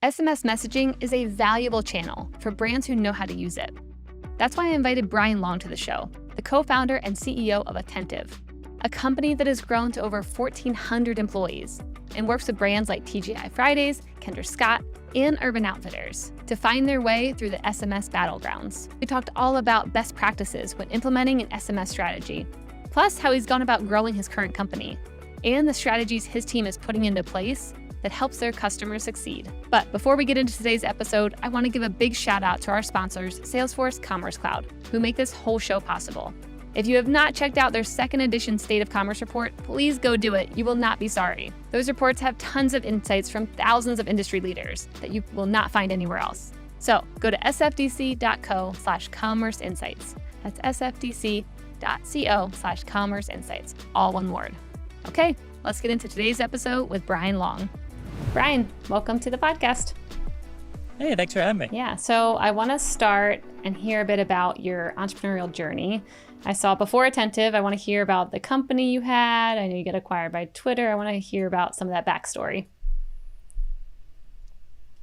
SMS messaging is a valuable channel for brands who know how to use it. That's why I invited Brian Long to the show, the co-founder and CEO of Attentive, a company that has grown to over 1,400 employees and works with brands like TGI Fridays, Kendra Scott, and Urban Outfitters to find their way through the SMS battlegrounds. We talked all about best practices when implementing an SMS strategy, plus how he's gone about growing his current company, and the strategies his team is putting into place that helps their customers succeed. But before we get into today's episode, I want to give a big shout out to our sponsors, Salesforce Commerce Cloud, who make this whole show possible. If you have not checked out their second edition State of Commerce report, please go do it. You will not be sorry. Those reports have tons of insights from thousands of industry leaders that you will not find anywhere else. So go to sfdc.co/commerce insights. That's sfdc.co/commerce insights, all one word. Okay, let's get into today's episode with Brian Long. Brian, welcome to the podcast. Hey, thanks for having me. Yeah, so I want to start and hear a bit about your entrepreneurial journey. I saw before Attentive, I want to hear about the company you had. I know you got acquired by Twitter. I want to hear about some of that backstory.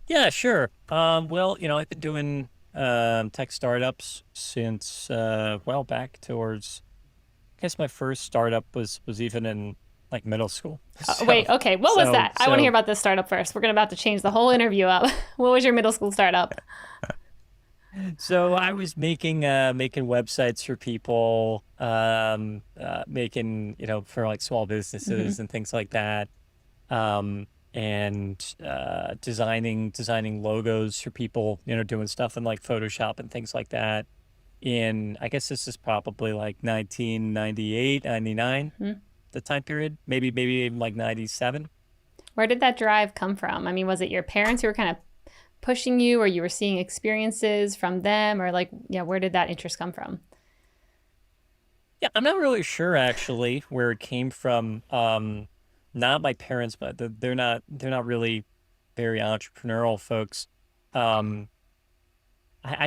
Yeah, sure. Well, I've been doing tech startups since, back towards, I guess my first startup was even in like middle school. Wait, okay. What was that? I want to hear about this startup first. We're about to change the whole interview up. What was your middle school startup? So I was making websites for people, making, for like small businesses and things like that. And designing logos for people, doing stuff in like Photoshop and things like that. I guess this is probably like 1998, 99, the time period, maybe even like 97. Where did that drive come from? I mean, was it your parents who were kind of pushing you, or you were seeing experiences from them, or where did that interest come from? Yeah, I'm not really sure actually where it came from. Not my parents, but they're not really very entrepreneurial folks. I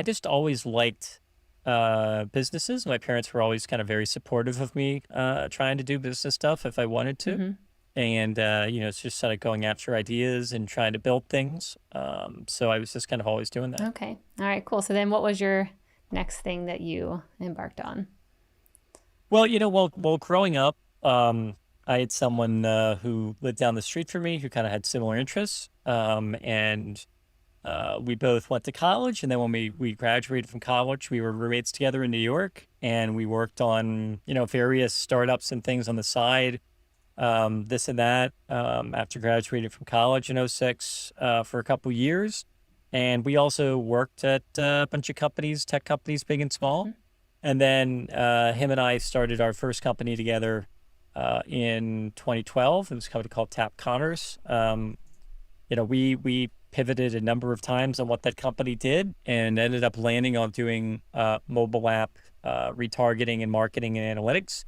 just always liked businesses. My parents were always kind of very supportive of me trying to do business stuff if I wanted to. And, it's just sort of going after ideas and trying to build things. So I was just kind of always doing that. Okay. All right, cool. So then what was your next thing that you embarked on? Well, growing up, I had someone who lived down the street from me who kind of had similar interests. And we both went to college. And then when we graduated from college, we were roommates together in New York. And we worked on, various startups and things on the side. This and that, after graduating from college in 2006, for a couple years. And we also worked at a bunch of companies, tech companies, big and small. And then, him and I started our first company together, in 2012. It was a company called Tap Connors. We pivoted a number of times on what that company did and ended up landing on doing, mobile app, retargeting and marketing and analytics.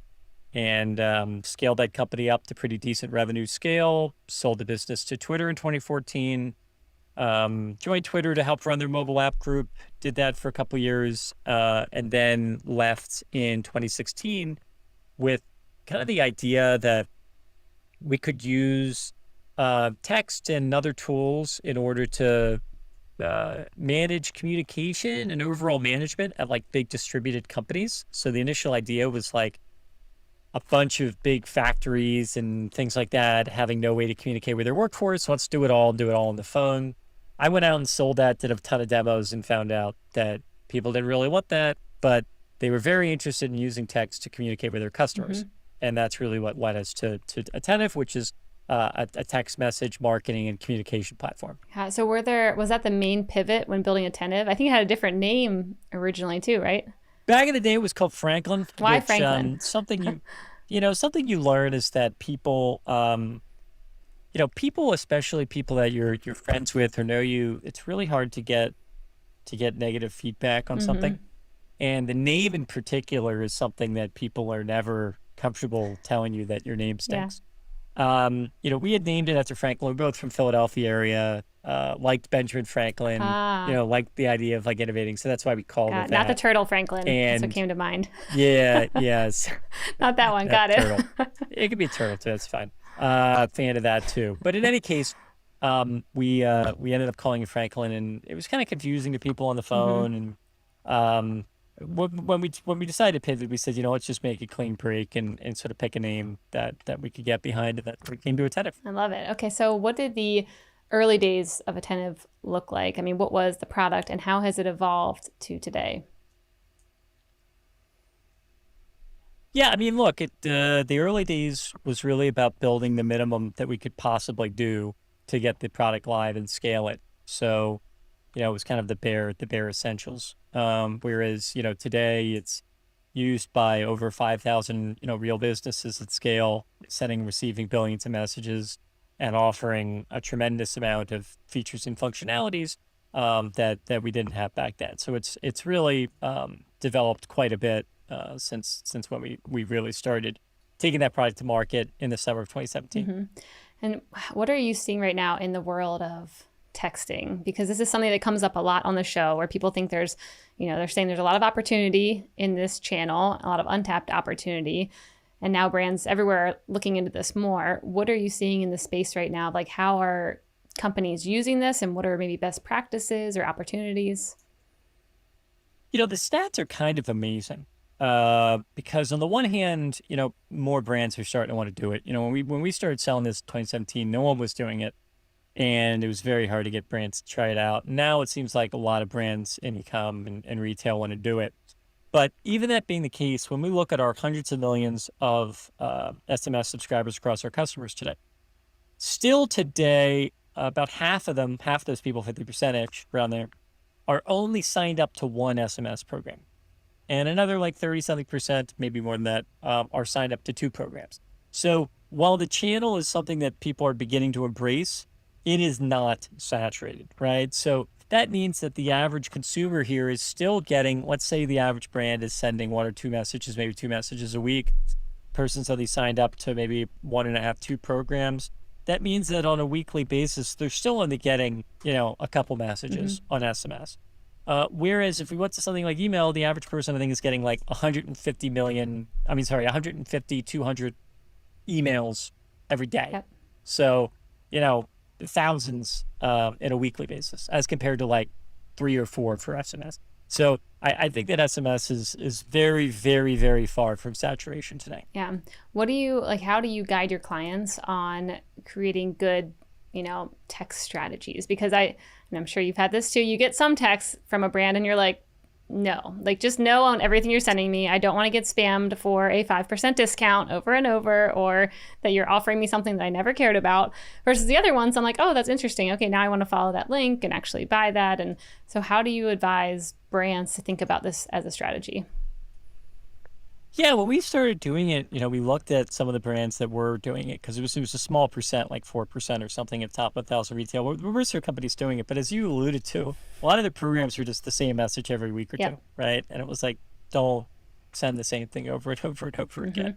And scaled that company up to pretty decent revenue scale, sold the business to Twitter in 2014, joined Twitter to help run their mobile app group, did that for a couple years, and then left in 2016 with kind of the idea that we could use text and other tools in order to manage communication and overall management at like big distributed companies. So the initial idea was like, a bunch of big factories and things like that having no way to communicate with their workforce. Let's do it all on the phone. I went out and sold that, did a ton of demos, and found out that people didn't really want that, but they were very interested in using text to communicate with their customers. And that's really what led us to Attentive, which is a text message marketing and communication platform. So was that the main pivot when building Attentive? I think it had a different name originally too, right? Back in the day, it was called Franklin. Why Franklin? Something you learn is that people, people, especially people that you're friends with or know you, it's really hard to get negative feedback on something. And the name in particular is something that people are never comfortable telling you that your name stinks. We had named it after Franklin. We're both from Philadelphia area, liked Benjamin Franklin, liked the idea of like innovating. So that's why we called it that. Not the turtle Franklin. And that's what came to mind. Yes. Not that one. Got it. Turtle. It could be a turtle too. That's fine. Fan of that too. But in any case, we ended up calling Franklin, and it was kind of confusing to people on the phone. And when we decided to pivot, we said, let's just make a clean break and sort of pick a name that we could get behind, and that we came to Attentive. I love it. Okay, so what did the early days of Attentive look like? I mean, what was the product and how has it evolved to today? Yeah, I mean, look, the early days was really about building the minimum that we could possibly do to get the product live and scale it. So, it was kind of the bare essentials. Whereas, today it's used by over 5,000, real businesses at scale, sending and receiving billions of messages and offering a tremendous amount of features and functionalities that we didn't have back then. So it's really developed quite a bit since when we really started taking that product to market in the summer of 2017. And what are you seeing right now in the world of texting? Because this is something that comes up a lot on the show where people think they're saying there's a lot of opportunity in this channel, a lot of untapped opportunity. And now brands everywhere are looking into this more. What are you seeing in the space right now? Like, how are companies using this, and what are maybe best practices or opportunities? The stats are kind of amazing. Because on the one hand, more brands are starting to want to do it. When we started selling this in 2017, no one was doing it, and it was very hard to get brands to try it out. Now it seems like a lot of brands in e-com and retail want to do it. But even that being the case, when we look at our hundreds of millions of SMS subscribers across our customers today, still today, about half of those people, 50% around there, are only signed up to one SMS program. And another like 30-something%, maybe more than that, are signed up to 2 programs. So while the channel is something that people are beginning to embrace, it is not saturated, right? So that means that the average consumer here is still getting, let's say the average brand is sending 1 or 2 messages, maybe 2 messages a week. Person's only signed up to maybe 1.5, 2 programs. That means that on a weekly basis, they're still only getting, a couple messages on SMS. Whereas if we went to something like email, the average person, I think, is getting like 150, 200 emails every day. Yep. So, thousands in a weekly basis as compared to like 3 or 4 for SMS. So I think that SMS is very, very, very far from saturation today. Yeah. How do you guide your clients on creating good, text strategies? Because and I'm sure you've had this too. You get some texts from a brand and you're like, no, just no on everything you're sending me. I don't want to get spammed for a 5% discount over and over, or that you're offering me something that I never cared about. Versus the other ones, I'm like, oh, that's interesting. Okay, now I want to follow that link and actually buy that. And so how do you advise brands to think about this as a strategy? Yeah, when we started doing it, we looked at some of the brands that were doing it because it was a small percent, like 4% or something at top 1,000 retail. There were certain companies doing it, but as you alluded to, a lot of the programs were just the same message every week or two, right? And it was like, don't send the same thing over and over and over again.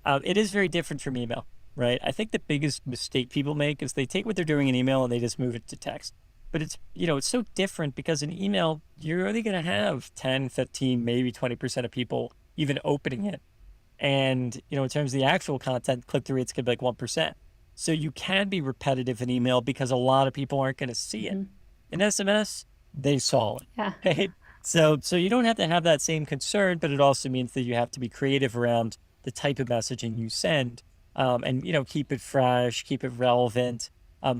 It is very different from email, right? I think the biggest mistake people make is they take what they're doing in email and they just move it to text. But it's, it's so different because in email, you're only going to have 10, 15, maybe 20% of people even opening it. And, in terms of the actual content, click-through rates could be like 1%. So you can be repetitive in email because a lot of people aren't going to see it. In SMS, they saw it. Yeah. Right? So you don't have to have that same concern, but it also means that you have to be creative around the type of messaging you send, and, keep it fresh, keep it relevant.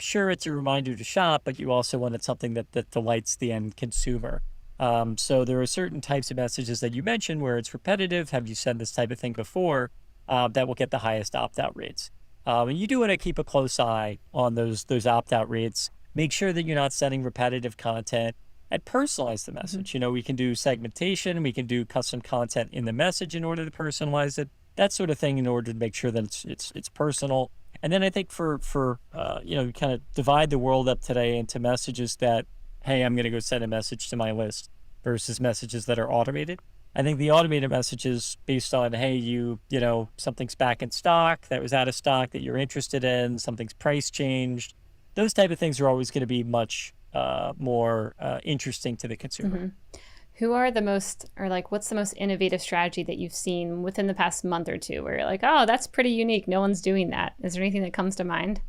Sure, it's a reminder to shop, but you also want it something that delights the end consumer. So there are certain types of messages that you mentioned where it's repetitive. Have you said this type of thing before? That will get the highest opt-out rates. And you do want to keep a close eye on those opt-out rates. Make sure that you're not sending repetitive content, and personalize the message. We can do segmentation. We can do custom content in the message in order to personalize it. That sort of thing in order to make sure that it's personal. And then I think for kind of divide the world up today into messages that, hey, I'm going to go send a message to my list, versus messages that are automated. I think the automated messages based on, hey, something's back in stock, that was out of stock, that you're interested in, something's price changed. Those type of things are always going to be much more interesting to the consumer. Who are what's the most innovative strategy that you've seen within the past month or two where you're like, oh, that's pretty unique. No one's doing that. Is there anything that comes to mind?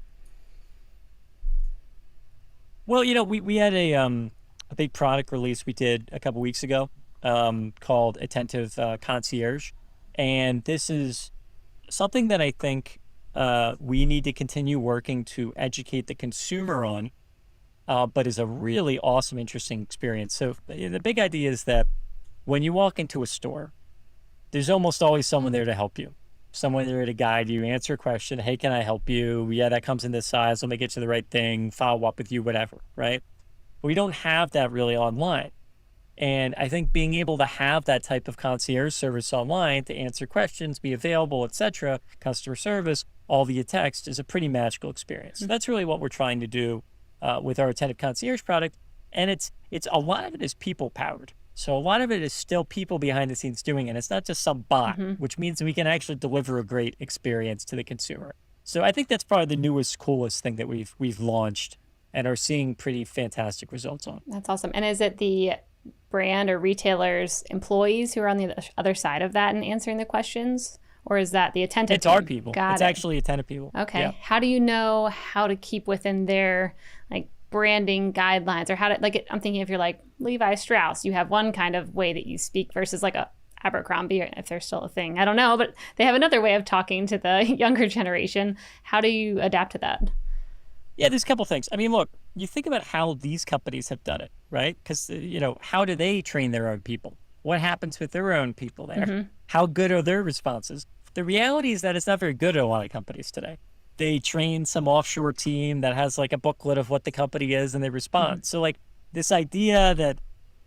Well, we had a big product release we did a couple weeks ago, called Attentive Concierge. And this is something that I think we need to continue working to educate the consumer on, but is a really awesome, interesting experience. So the big idea is that when you walk into a store, there's almost always someone there to help you. Someone there to guide you, answer a question. Hey, can I help you? Yeah, that comes in this size. Let me get you the right thing, follow up with you, whatever, right? But we don't have that really online. And I think being able to have that type of concierge service online to answer questions, be available, etc., customer service, all via text, is a pretty magical experience. So that's really what we're trying to do with our Attentive Concierge product. And it's a lot of it is people powered. So a lot of it is still people behind the scenes doing it. It's not just some bot, which means we can actually deliver a great experience to the consumer. So I think that's probably the newest, coolest thing that we've launched and are seeing pretty fantastic results on. That's awesome. And is it the brand or retailers' employees who are on the other side of that and answering the questions? Or is that the Attentive It's team? our people. It's actually Attentive people. Okay. Yeah. How do you know how to keep within their branding guidelines, or how to I'm thinking if you're like Levi Strauss, you have one kind of way that you speak versus like a Abercrombie, if they're still a thing. I don't know, but they have another way of talking to the younger generation. How do you adapt to that? Yeah, there's a couple things. I mean, look, you think about how these companies have done it, right? Because, how do they train their own people? What happens with their own people there? How good are their responses? The reality is that it's not very good at a lot of companies today. They train some offshore team that has like a booklet of what the company is and they respond. So this idea that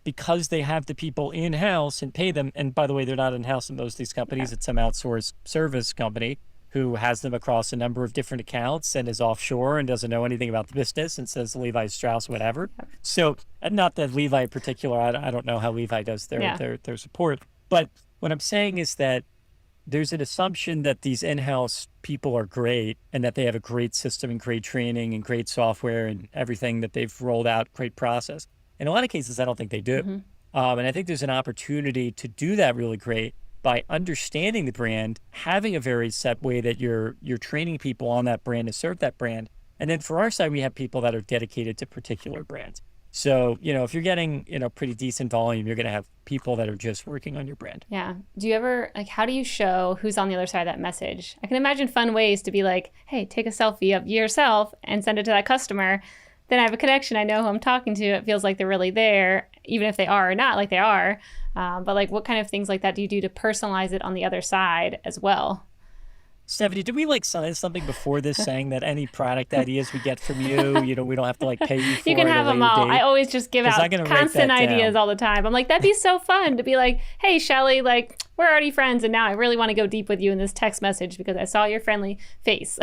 because they have the people in-house and pay them, and by the way, they're not in-house in most of these companies, it's some outsourced service company who has them across a number of different accounts and is offshore and doesn't know anything about the business and says Levi Strauss, whatever. So not that Levi in particular, I don't know how Levi does their support. But what I'm saying is that there's an assumption that these in-house people are great and that they have a great system and great training and great software and everything that they've rolled out, great process. In a lot of cases, I don't think they do. And I think there's an opportunity to do that really great by understanding the brand, having a very set way that you're training people on that brand to serve that brand. And then for our side, we have people that are dedicated to particular brands. So, if you're getting, pretty decent volume, you're going to have people that are just working on your brand. Yeah. Do you ever, how do you show who's on the other side of that message? I can imagine fun ways to be like, hey, take a selfie of yourself and send it to that customer. Then I have a connection. I know who I'm talking to. It feels like they're really there, even if they are or not like they are. But what kind of things like that do you do to personalize it on the other side as well? Stephanie, did we sign something before this saying that any product ideas we get from you, we don't have to pay you for it? You can have them all. I always just give out constant ideas all the time. I'm like, that'd be so fun to be like, hey, Shelly, we're already friends. And now I really want to go deep with you in this text message because I saw your friendly face.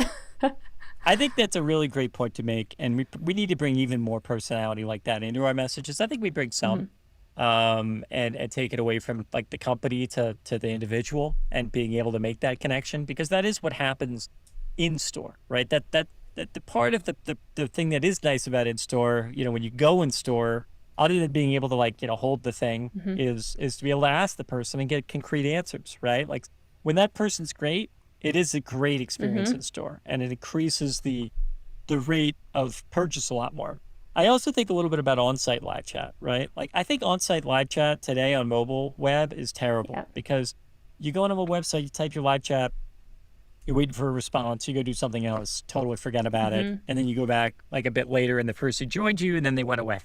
I think that's a really great point to make. And we need to bring even more personality like that into our messages. I think we bring some. And take it away from the company to the individual and being able to make that connection, because that is what happens in store, right? That the part of the thing that is nice about in store, when you go in store, other than being able to hold the thing, is to be able to ask the person and get concrete answers, right? When that person's great, it is a great experience in store, and it increases the rate of purchase a lot more. I also think a little bit about on-site live chat, right? I think on-site live chat today on mobile web is terrible because you go on a website, you type your live chat, you're waiting for a response, you go do something else, totally forget about it. And then you go back a bit later and the person joined you and then they went away.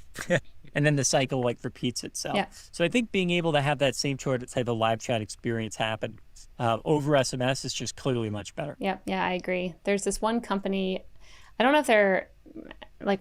And then the cycle repeats itself. Yeah. So I think being able to have that same type of live chat experience happen over SMS is just clearly much better. Yeah, I agree. There's this one company, I don't know if they're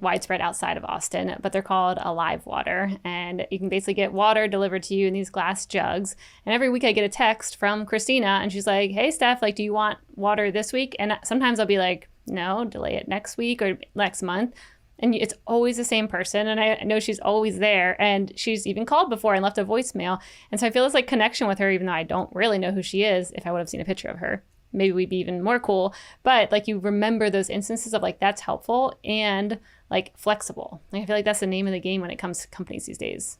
widespread outside of Austin, but they're called Alive Water, and you can basically get water delivered to you in these glass jugs. And every week I get a text from Christina and she's like, hey Steph, do you want water this week? And sometimes I'll be like, no, delay it next week or next month. And it's always the same person, and I know she's always there, and she's even called before and left a voicemail. And so I feel this connection with her, even though I don't really know who she is. If I would have seen a picture of her, maybe we'd be even more cool. But you remember those instances of that's helpful and flexible. I feel that's the name of the game when it comes to companies these days.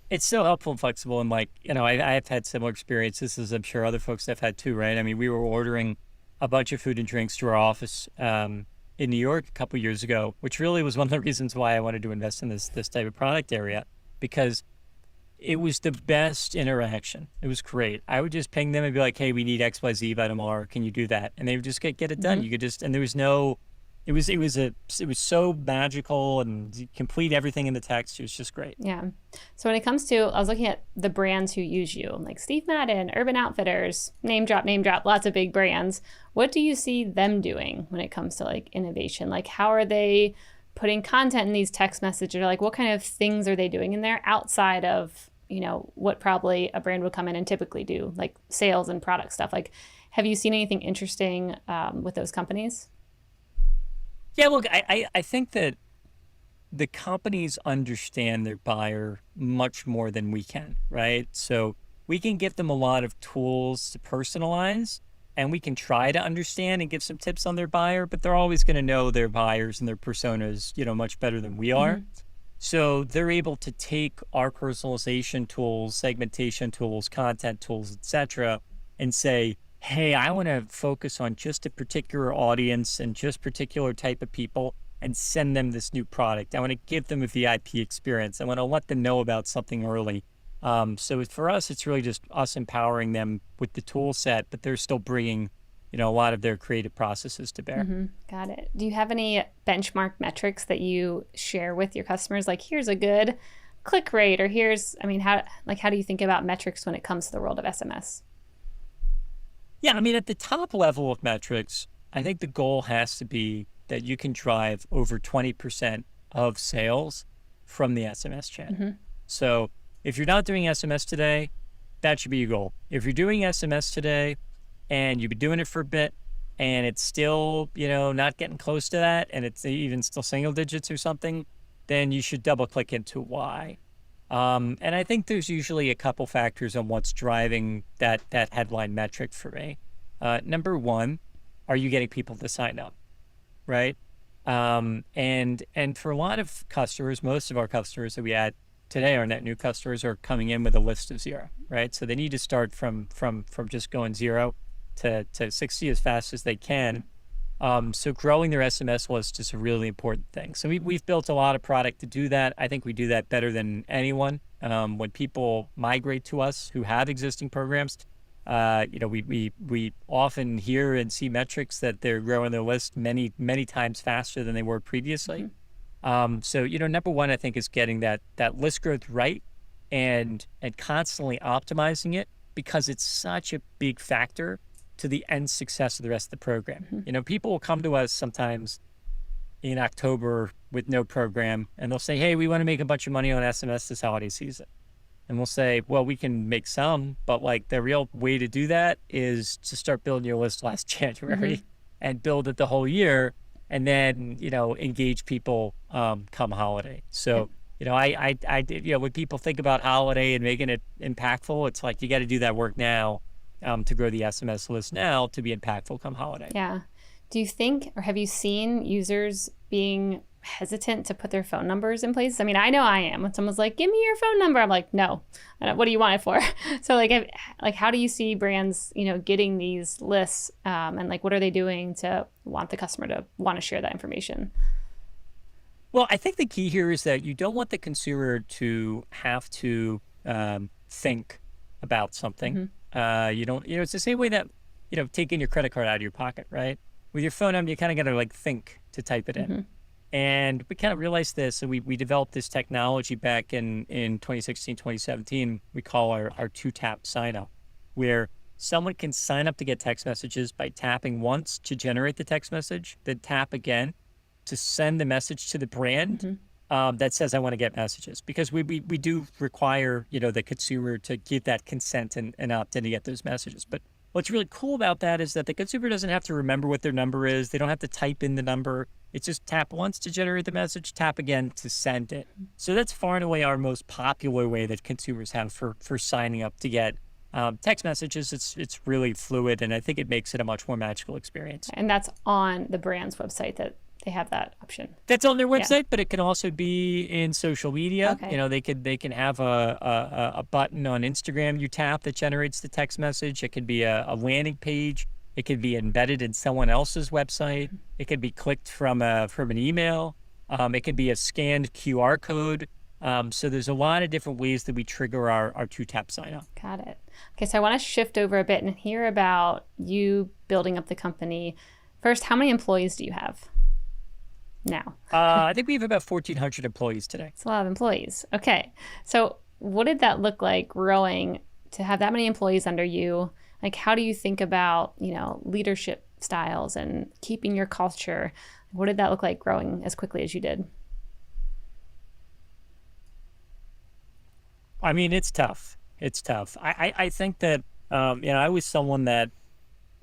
It's so helpful and flexible. And I've had similar experiences, as I'm sure other folks have had too, right? I mean, we were ordering a bunch of food and drinks to our office in New York a couple years ago, which really was one of the reasons why I wanted to invest in this type of product area, because it was the best interaction. It was great. I would just ping them and be like, "Hey, we need XYZ by tomorrow. Can you do that?" And they would just get it done. Mhm. You could just, and there was no, it was so magical and complete everything in the text. It was just great. Yeah. So when it comes to, I was looking at the brands who use you, like Steve Madden, Urban Outfitters, name drop, lots of big brands. What do you see them doing when it comes to like innovation? Like, how are they putting content in these text messages? Or like, what kind of things are they doing in there outside of, what probably a brand would come in and typically do, like sales and product stuff? Like, have you seen anything interesting with those companies? Yeah, look, I think that the companies understand their buyer much more than we can, right? So we can give them a lot of tools to personalize, and we can try to understand and give some tips on their buyer, but they're always going to know their buyers and their personas, much better than we are. Mhm. So they're able to take our personalization tools, segmentation tools, content tools, etc., and say, "Hey, I want to focus on just a particular audience and just particular type of people and send them this new product. I want to give them a VIP experience. I want to let them know about something early." So for us, it's really just us empowering them with the tool set, but they're still bringing, a lot of their creative processes to bear. Got it. Do you have any benchmark metrics that you share with your customers? Like, here's a good click rate, or how do you think about metrics when it comes to the world of SMS? Yeah, I mean, at the top level of metrics, I think the goal has to be that you can drive over 20% of sales from the SMS channel. So if you're not doing SMS today, that should be your goal. If you're doing SMS today and you've been doing it for a bit and it's still, not getting close to that, and it's even still single digits or something, then you should double click into why. And I think there's usually a couple factors on what's driving that headline metric for me. Number one, are you getting people to sign up, right? And for a lot of customers, most of our customers that we add today, our net new customers, are coming in with a list of 0, right? So they need to start from just going 0 to 60 as fast as they can. So growing their SMS list is a really important thing. So we've built a lot of product to do that. I think we do that better than anyone. When people migrate to us who have existing programs, we often hear and see metrics that they're growing their list many, many times faster than they were previously. So, number one, I think, is getting that list growth right and constantly optimizing it, because it's such a big factor to the end success of the rest of the program. People will come to us sometimes in October with no program, and they'll say, "Hey, we want to make a bunch of money on SMS this holiday season." And we'll say, "Well, we can make some, but like the real way to do that is to start building your list last January and build it the whole year, and then, engage people come holiday." So, I did, when people think about holiday and making it impactful, it's like, you got to do that work now, to grow the SMS list now to be impactful come holiday. Yeah. Do you think, or have you seen users being hesitant to put their phone numbers in place? I mean, I know I am. When someone's like, "Give me your phone number," I'm like, "No, what do you want it for?" So how do you see brands, getting these lists, and like, what are they doing to want the customer to want to share that information? Well, I think the key here is that you don't want the consumer to have to think about something. You don't, it's the same way that, taking your credit card out of your pocket, right? With your phone number, you kind of got to like think to type it in. And we kind of realized this, and we developed this technology back in 2016, 2017, we call our two-tap sign-up, where someone can sign up to get text messages by tapping once to generate the text message, then tap again to send the message to the brand that says, "I want to get messages," because we do require, the consumer to give that consent and opt in to get those messages. But what's really cool about that is that the consumer doesn't have to remember what their number is. They don't have to type in the number. It's just tap once to generate the message, tap again to send it. So that's far and away our most popular way that consumers have for signing up to get text messages. It's really fluid, and I think it makes it a much more magical experience. And that's on the brand's website that they have that option. That's on their website, but it can also be in social media. Okay. They can have a button on Instagram you tap that generates the text message. It could be a landing page It could be embedded in someone else's website. It could be clicked from an email. It could be a scanned QR code. So there's a lot of different ways that we trigger our two-tap sign-up. Got it. Okay, so I want to shift over a bit and hear about you building up the company. First, how many employees do you have now? I think we have about 1,400 employees today. It's a lot of employees. Okay, so what did that look like growing to have that many employees under you? Like, how do you think about, leadership styles and keeping your culture? What did that look like growing as quickly as you did? I mean, it's tough. It's tough. I think that, I was someone that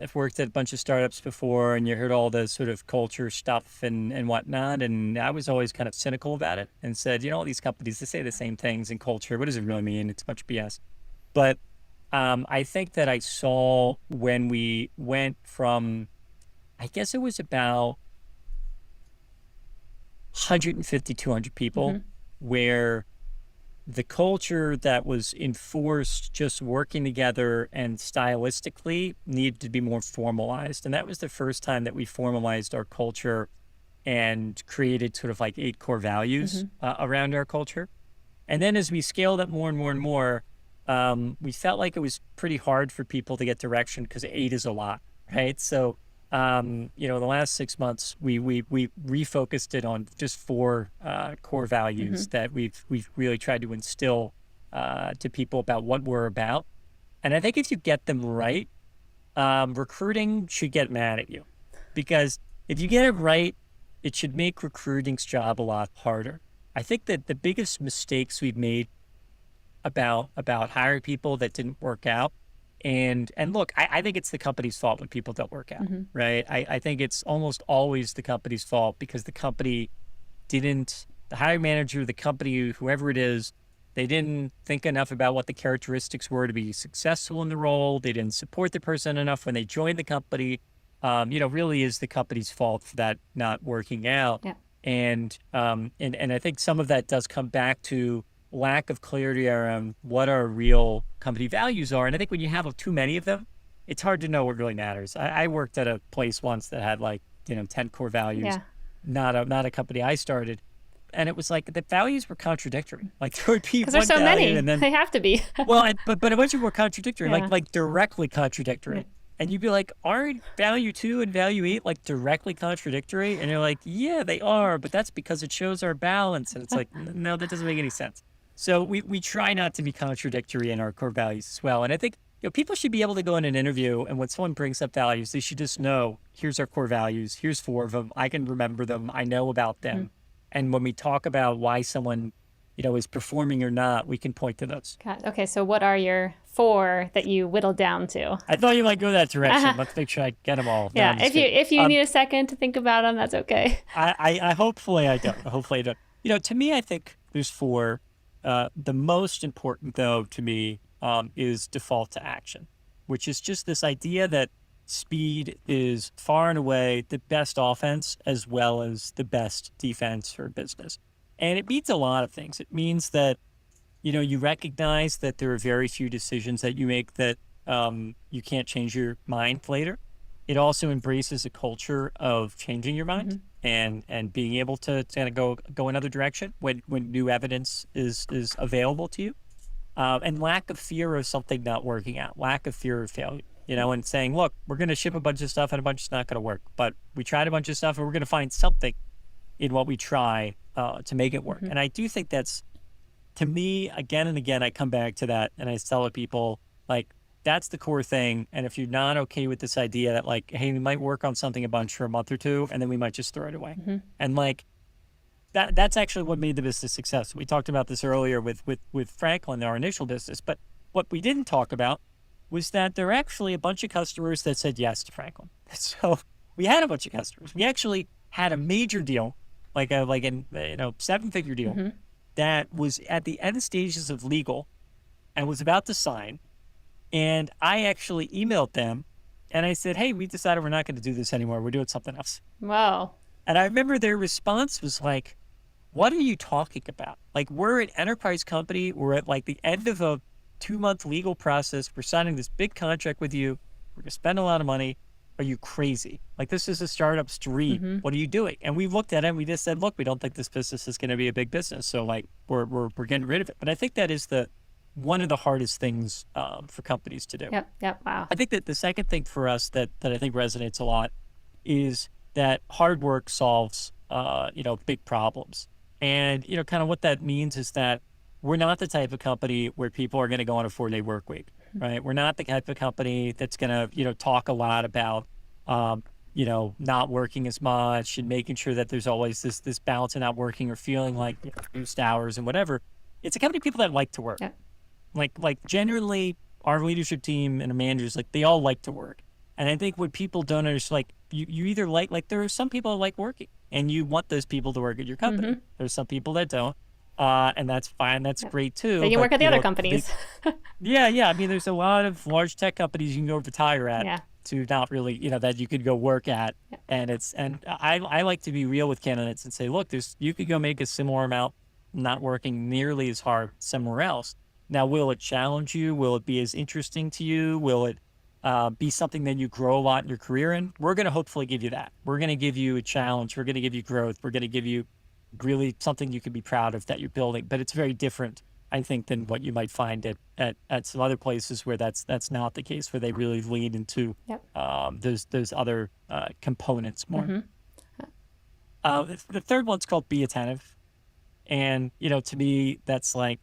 I've worked at a bunch of startups before, and you heard all the sort of culture stuff and whatnot. And I was always kind of cynical about it and said, all these companies, they say the same things in culture. What does it really mean? It's a bunch of BS. But I think that I saw when we went from, I guess it was about 150, 200 people, where the culture that was enforced just working together and stylistically needed to be more formalized. And that was the first time that we formalized our culture and created sort of like 8 core values around our culture. And then as we scaled up more and more and more, we felt like it was pretty hard for people to get direction because 8 is a lot, right? So, the last 6 months, we refocused it on just 4 core values that we've really tried to instill to people about what we're about. And I think if you get them right, recruiting should get mad at you, because if you get it right, it should make recruiting's job a lot harder. I think that the biggest mistakes we've made about hiring people that didn't work out. And look, I think it's the company's fault when people don't work out, right? I think it's almost always the company's fault because the company the hiring manager, the company, whoever it is, they didn't think enough about what the characteristics were to be successful in the role. They didn't support the person enough when they joined the company. Really is the company's fault for that not working out. Yeah. And I think some of that does come back to lack of clarity around what our real company values are. And I think when you have too many of them, it's hard to know what really matters. I worked at a place once that had 10 core values, not a company I started. And it was like the values were contradictory. Like there would be because there's so many, and then, they have to be. but a bunch of them were contradictory, like directly contradictory. Right. And you'd be like, aren't value 2 and value 8 like directly contradictory? And you're like, yeah, they are, but that's because it shows our balance. And it's like, no, that doesn't make any sense. So we try not to be contradictory in our core values as well. And I think people should be able to go in an interview, and when someone brings up values, they should just know, here's our core values. Here's 4 of them. I can remember them. I know about them. And when we talk about why someone, is performing or not, we can point to those. Okay, so what are your 4 that you whittled down to? I thought you might go that direction. Let's make sure I get them all. Yeah, if you need a second to think about them, that's okay. I hopefully I don't. Hopefully I don't. To me, I think there's 4. The most important, though, to me, is default to action, which is just this idea that speed is far and away the best offense as well as the best defense for business. And it means a lot of things. It means that, you recognize that there are very few decisions that you make that you can't change your mind later. It also embraces a culture of changing your mind and being able to kind of go another direction when new evidence is available to you. And lack of fear of something not working out, lack of fear of failure, and saying, look, we're going to ship a bunch of stuff and a bunch of it's not going to work, but we tried a bunch of stuff and we're going to find something in what we try to make it work. And I do think that's, to me, again and again, I come back to that and I tell people, that's the core thing. And if you're not okay with this idea that hey, we might work on something a bunch for a month or 2, and then we might just throw it away. And that's actually what made the business success. We talked about this earlier with Franklin, our initial business. But what we didn't talk about was that there are actually a bunch of customers that said yes to Franklin. So we had a bunch of customers. We actually had a major deal, like a 7-figure deal that was at the end stages of legal and was about to sign. And I actually emailed them and I said, hey, we decided we're not going to do this anymore. We're doing something else. Wow. And I remember their response was like, what are you talking about? We're an enterprise company. We're at the end of a 2-month legal process. We're signing this big contract with you. We're going to spend a lot of money. are you crazy? Like, this is a startup's dream. What are you doing? And we looked at it and we just said, look, we don't think this business is going to be a big business. So like, we're getting rid of it. But I think that is one of the hardest things for companies to do. Yep. Wow. I think that the second thing for us that I think resonates a lot is that hard work solves, big problems. And, kind of what that means is that we're not the type of company where people are going to go on a 4-day work week, right? We're not the type of company that's going to, talk a lot about, not working as much and making sure that there's always this balance of not working or feeling like reduced hours and whatever. It's a company of people that like to work. Yep. Like generally our leadership team and our managers, like they all like to work. And I think what people don't understand, like you either like there are some people that like working and you want those people to work at your company. There's some people that don't. And that's fine. That's great too. They can work at the other companies. Yeah. I mean, there's a lot of large tech companies you can go retire at to not really, that you could go work at. Yeah. And I like to be real with candidates and say, look, you could go make a similar amount not working nearly as hard somewhere else. Now, will it challenge you? Will it be as interesting to you? Will it be something that you grow a lot in your career in? We're going to hopefully give you that. We're going to give you a challenge. We're going to give you growth. We're going to give you really something you can be proud of that you're building. But it's very different, I think, than what you might find at some other places where that's not the case, where they really lean into those other components more. The third one's called Be Attentive. And, to me, that's like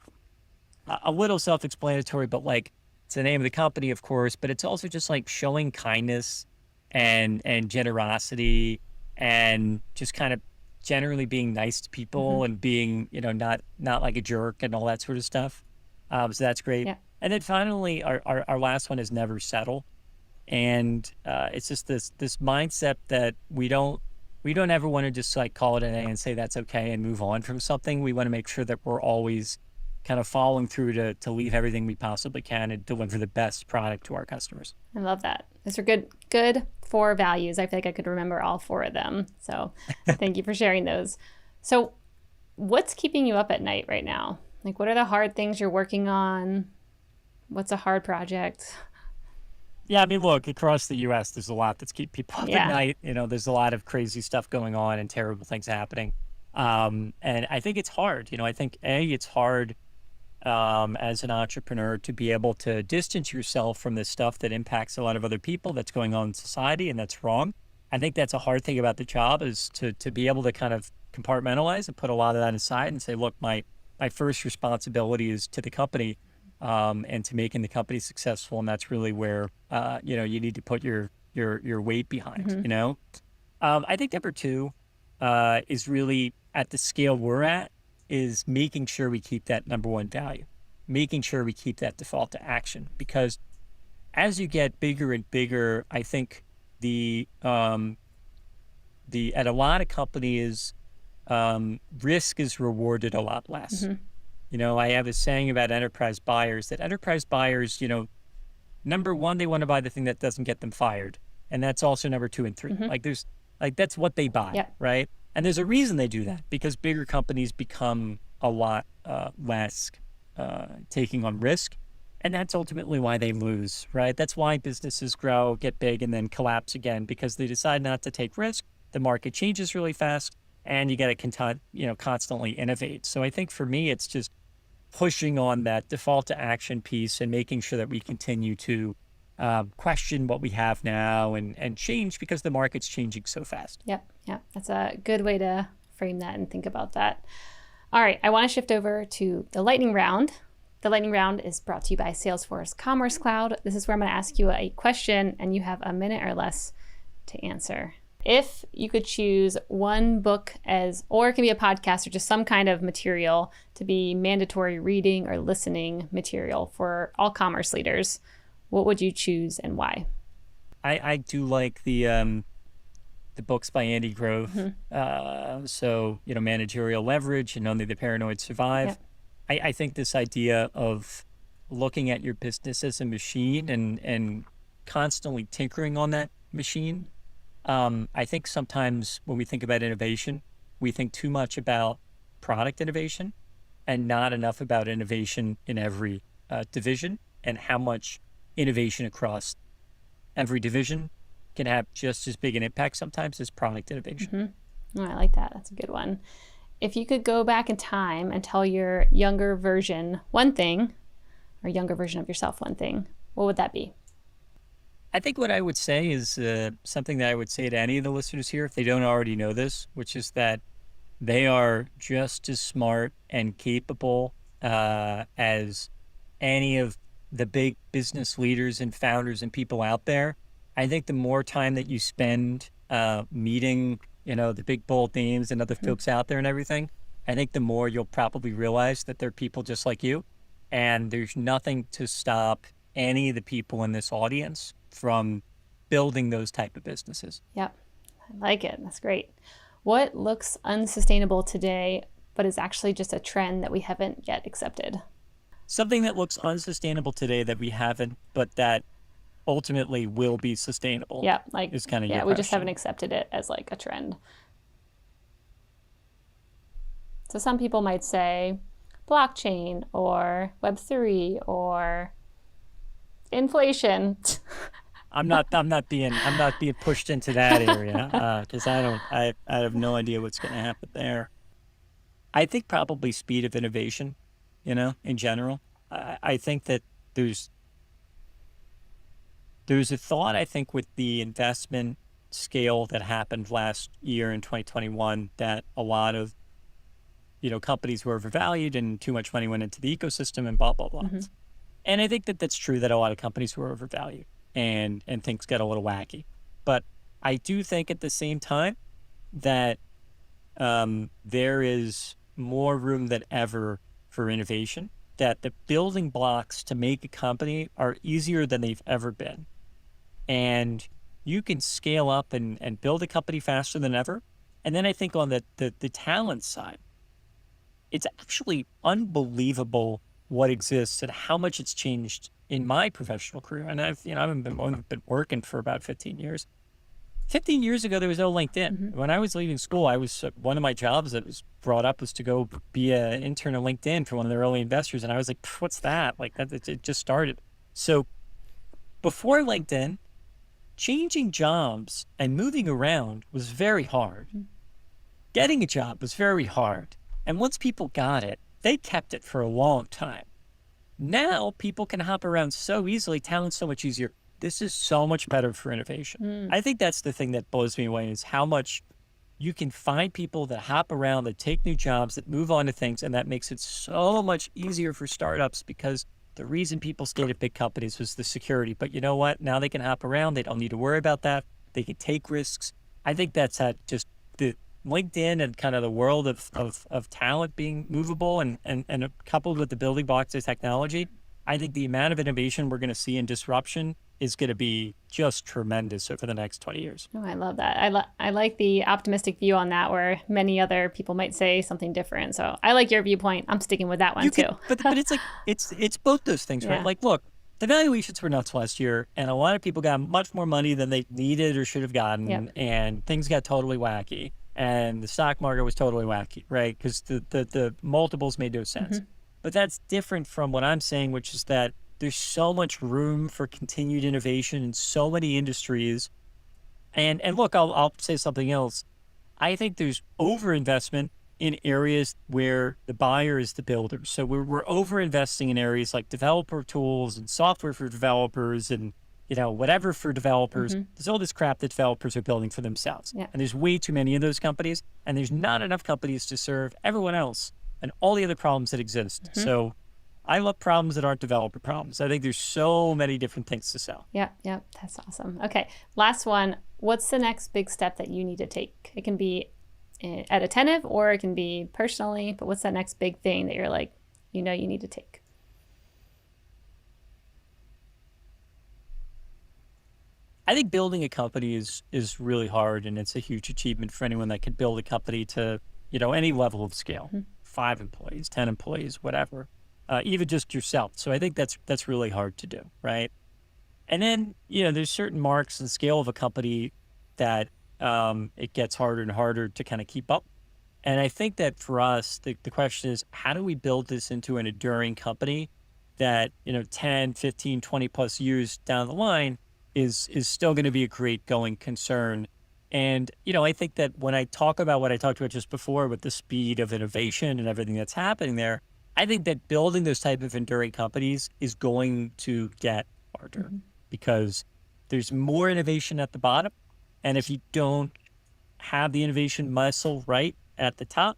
a little self-explanatory, but like it's the name of the company, of course, but it's also just like showing kindness and generosity and just kind of generally being nice to people and being, not like a jerk and all that sort of stuff. So that's great. Yeah. And then finally, our last one is never settle. And it's just this mindset that we don't ever want to just like call it a day and say that's okay and move on from something. We want to make sure that we're always kind of following through to leave everything we possibly can and deliver the best product to our customers. I love that. Those are good 4 values. I feel like I could remember all 4 of them. So thank you for sharing those. So what's keeping you up at night right now? Like, what are the hard things you're working on? What's a hard project? Yeah, I mean, look, across the U.S., there's a lot that's keep people up at night. There's a lot of crazy stuff going on and terrible things happening. And I think it's hard. I think, it's hard as an entrepreneur to be able to distance yourself from this stuff that impacts a lot of other people that's going on in society, and that's wrong. I think that's a hard thing about the job, is to be able to kind of compartmentalize and put a lot of that aside and say, look, my first responsibility is to the company, and to making the company successful. And that's really where, you need to put your weight behind, I think number 2 is really at the scale we're at, is making sure we keep that number 1 value, making sure we keep that default to action. Because as you get bigger and bigger, I think at a lot of companies, risk is rewarded a lot less. I have a saying about enterprise buyers, that enterprise buyers, number 1, they want to buy the thing that doesn't get them fired. And that's also number 2 and 3. That's what they buy, right? And there's a reason they do that, because bigger companies become a lot less taking on risk. And that's ultimately why they lose, right? That's why businesses grow, get big, and then collapse again, because they decide not to take risk. The market changes really fast, and you got to constantly innovate. So I think for me, it's just pushing on that default to action piece and making sure that we continue to question what we have now and change, because the market's changing so fast. Yep. That's a good way to frame that and think about that. All right, I want to shift over to the lightning round. The lightning round is brought to you by Salesforce Commerce Cloud. This is where I'm going to ask you a question and you have a minute or less to answer. If you could choose one book or it can be a podcast or just some kind of material to be mandatory reading or listening material for all commerce leaders, what would you choose and why? I do like the books by Andy Grove. So, Managerial Leverage and Only the Paranoid Survive. Yep. I think this idea of looking at your business as a machine and constantly tinkering on that machine. I think sometimes when we think about innovation, we think too much about product innovation and not enough about innovation in every division, and how much innovation across every division can have just as big an impact sometimes as product innovation. Oh, I like that. That's a good one. If you could go back in time and tell your younger version one thing, or younger version of yourself one thing, what would that be? I think what I would say is something that I would say to any of the listeners here, if they don't already know this, which is that they are just as smart and capable as any of the big business leaders and founders and people out there. I think the more time that you spend meeting, the big bold names and other folks out there and everything, I think the more you'll probably realize that they're people just like you. And there's nothing to stop any of the people in this audience from building those type of businesses. Yep. I like it. That's great. What looks unsustainable today, but is actually just a trend that we haven't yet accepted? Something that looks unsustainable today that we haven't, but that ultimately will be sustainable. Yeah, is kind of your we just question. haven't accepted it as like a trend. So some people might say blockchain or Web3 or inflation. I'm not being pushed into that area because I have no idea what's going to happen there. I think probably speed of innovation, in general. I think that there's a thought, I think, with the investment scale that happened last year in 2021 that a lot of, companies were overvalued and too much money went into the ecosystem and blah, blah, blah. And I think that that's true, that a lot of companies were overvalued and things got a little wacky. But I do think at the same time that there is more room than ever for innovation, that the building blocks to make a company are easier than they've ever been. And you can scale up and build a company faster than ever. And then I think on the talent side, it's actually unbelievable what exists and how much it's changed in my professional career. And I've been working for about 15 years. 15 years ago, there was no LinkedIn. When I was leaving school, I was one of my jobs that was brought up was to go be an intern at LinkedIn for one of the early investors. And I was like, what's that? Like it just started. So before LinkedIn, changing jobs and moving around was very hard. Getting a job was very hard. And once people got it, they kept it for a long time. Now people can hop around so easily, talent's so much easier. This is so much better for innovation. I think that's the thing that blows me away is how much you can find people that hop around, that take new jobs, that move on to things. And that makes it so much easier for startups because the reason people stayed at big companies was the security. But you know what? Now they can hop around. They don't need to worry about that. They can take risks. I think that's just the LinkedIn and kind of the world of talent being movable and coupled with the building blocks of technology. I think the amount of innovation we're going to see in disruption is going to be just tremendous over the next 20 years. Oh, I love that. I like the optimistic view on that, where many other people might say something different. So I like your viewpoint. I'm sticking with that one too. But it's like, it's both those things, right? Like, look, the valuations were nuts last year and a lot of people got much more money than they needed or should have gotten. And things got totally wacky and the stock market was totally wacky, right? Because the multiples made no sense. But that's different from what I'm saying, which is that there's so much room for continued innovation in so many industries. And look, I'll say something else. I think there's overinvestment in areas where the buyer is the builder. So we're over-investing in areas like developer tools and software for developers and whatever for developers. There's all this crap that developers are building for themselves. And there's way too many of those companies. And there's not enough companies to serve everyone else and all the other problems that exist. So I love problems that aren't developer problems. I think there's so many different things to sell. Yep. That's awesome. Okay. Last one. What's the next big step that you need to take? It can be at Attentive or it can be personally, but what's that next big thing that you're like, you need to take? I think building a company is really hard, and it's a huge achievement for anyone that can build a company to, any level of scale, 5 employees, 10 employees, whatever. Even just yourself. So I think that's really hard to do, right? And then, there's certain marks and scale of a company that it gets harder and harder to kind of keep up. And I think that for us, the question is, how do we build this into an enduring company that, 10, 15, 20 plus years down the line is still going to be a great going concern. And, I think that when I talk about what I talked about just before with the speed of innovation and everything that's happening there, I think that building those type of enduring companies is going to get harder because there's more innovation at the bottom. And if you don't have the innovation muscle right at the top,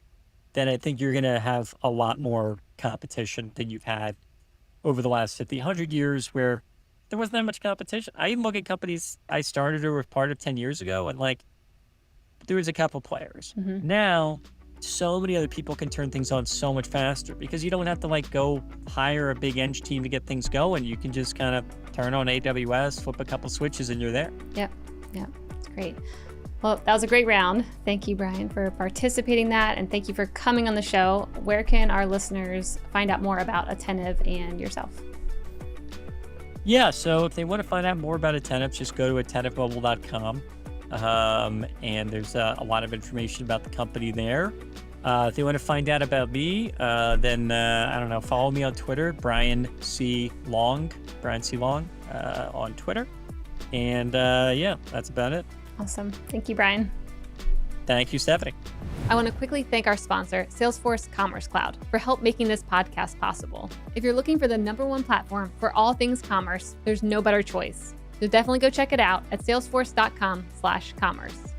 then I think you're going to have a lot more competition than you've had over the last 50, 100 years where there wasn't that much competition. I even look at companies I started or were part of 10 years ago and there was a couple players. Now, so many other people can turn things on so much faster because you don't have to go hire a big eng team to get things going. You can just kind of turn on AWS, flip a couple switches and you're there. Yeah, it's great. Well, that was a great round. Thank you, Brian, for participating in that. And thank you for coming on the show. Where can our listeners find out more about Attentive and yourself? Yeah, so if they want to find out more about Attentive, just go to attentivemobile.com. And there's a lot of information about the company there. If they want to find out about me, then, follow me on Twitter, Brian C. Long on Twitter. And that's about it. Awesome. Thank you, Brian. Thank you, Stephanie. I want to quickly thank our sponsor, Salesforce Commerce Cloud, for help making this podcast possible. If you're looking for the #1 platform for all things commerce, there's no better choice. So definitely go check it out at salesforce.com/commerce.